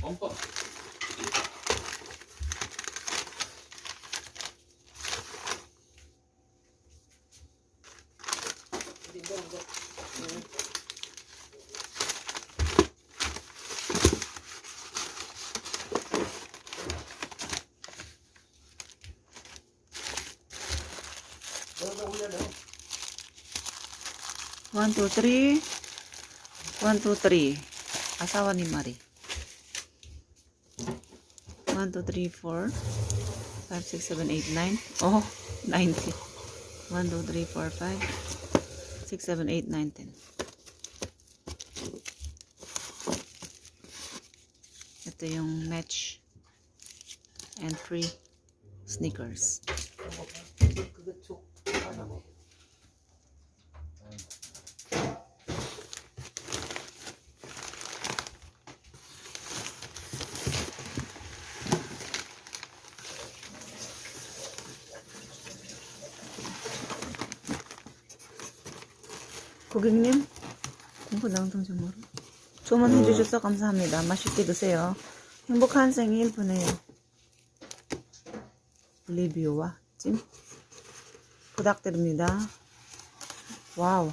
뻔뻔. One, two, three. 1, 2, 3. Asawa ni Marie. 1, 2, 3, 4, 5, 6, 7, 8, 9. Oh, 90. 1, 2, 3, 4, 5, 6, 7, 8, 9, 10. Ito yung match and free sneakers. 고객님, 공부낭통점으로 주문해주셔서 감사합니다. 맛있게 드세요. 행복한 생일 보내요. 리뷰와 찜 부탁드립니다. 와우.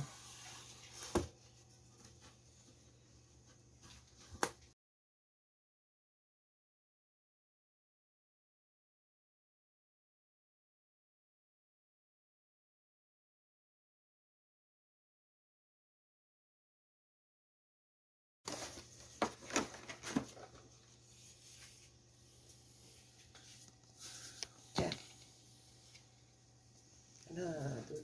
자, 하나, 둘.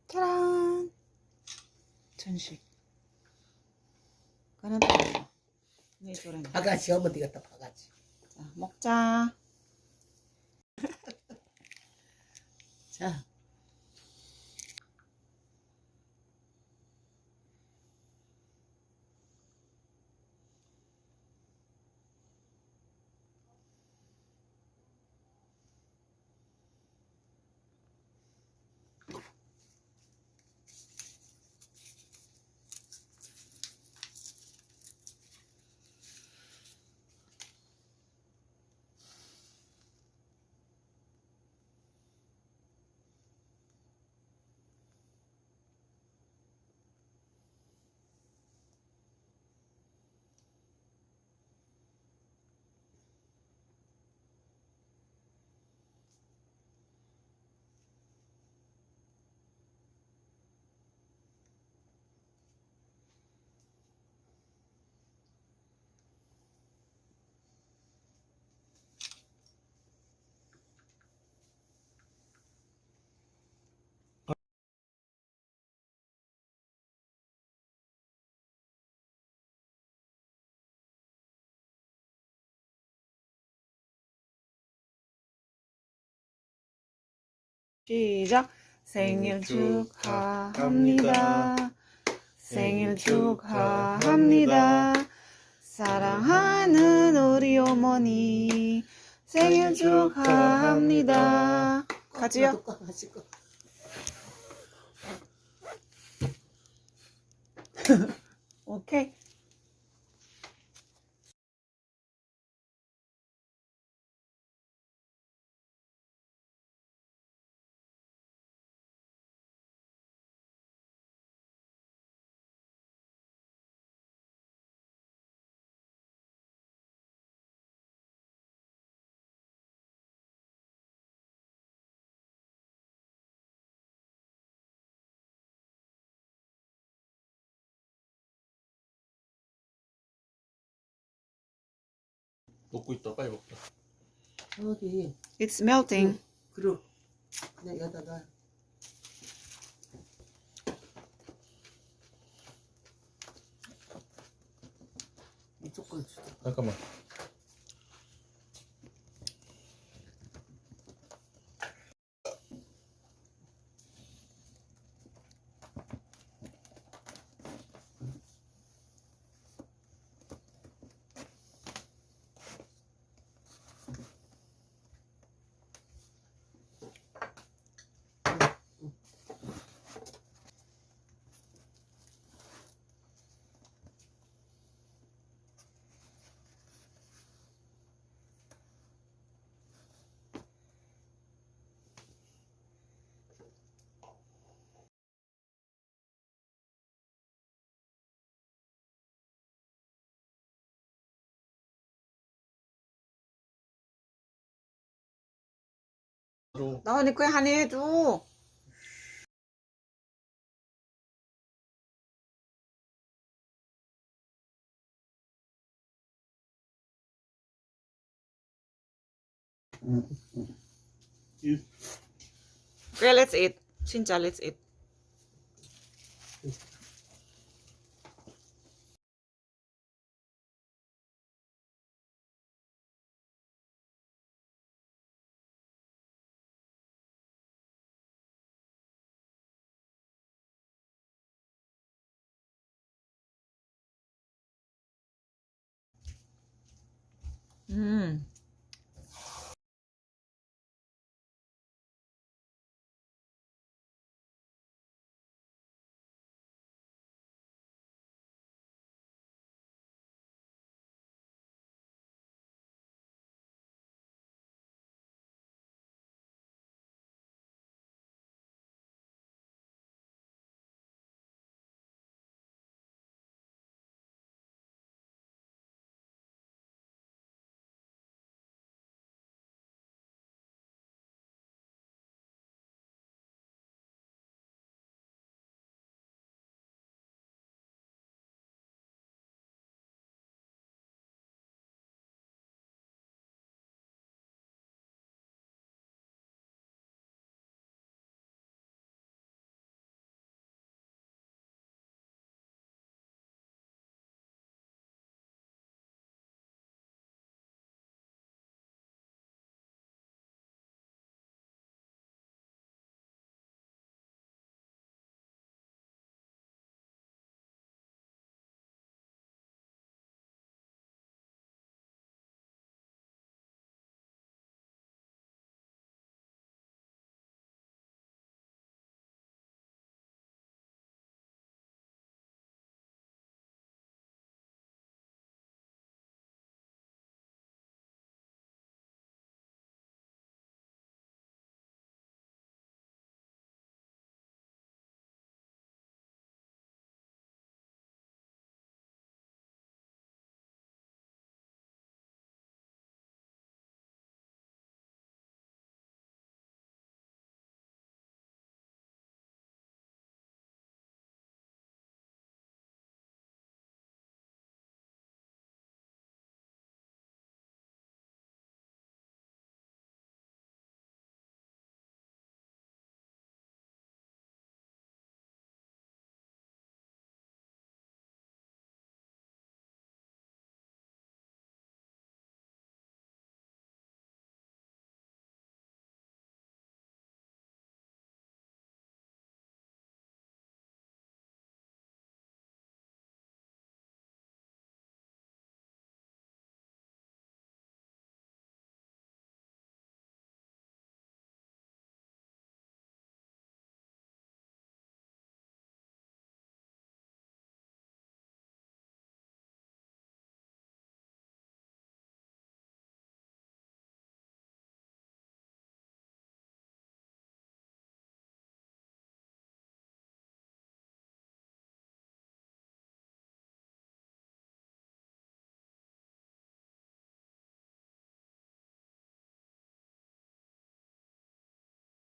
짜란. 전식. 그는 또 왜 저래? 바가지 어머니 같다 바가지. 자, 먹자. 자, 시작. 생일 축하합니다. 생일 축하합니다. 사랑하는 우리 어머니 생일 축하합니다. 같이요. 맛있고. 오케이. 먹고 있다. 빨리 먹자. 어디? It's melting. 그럼 그냥 여기다가 이쪽 걸 주자. 잠깐만. 줘. 나오니 거야 한이 해줘. Okay, let's eat. Chincha, let's eat.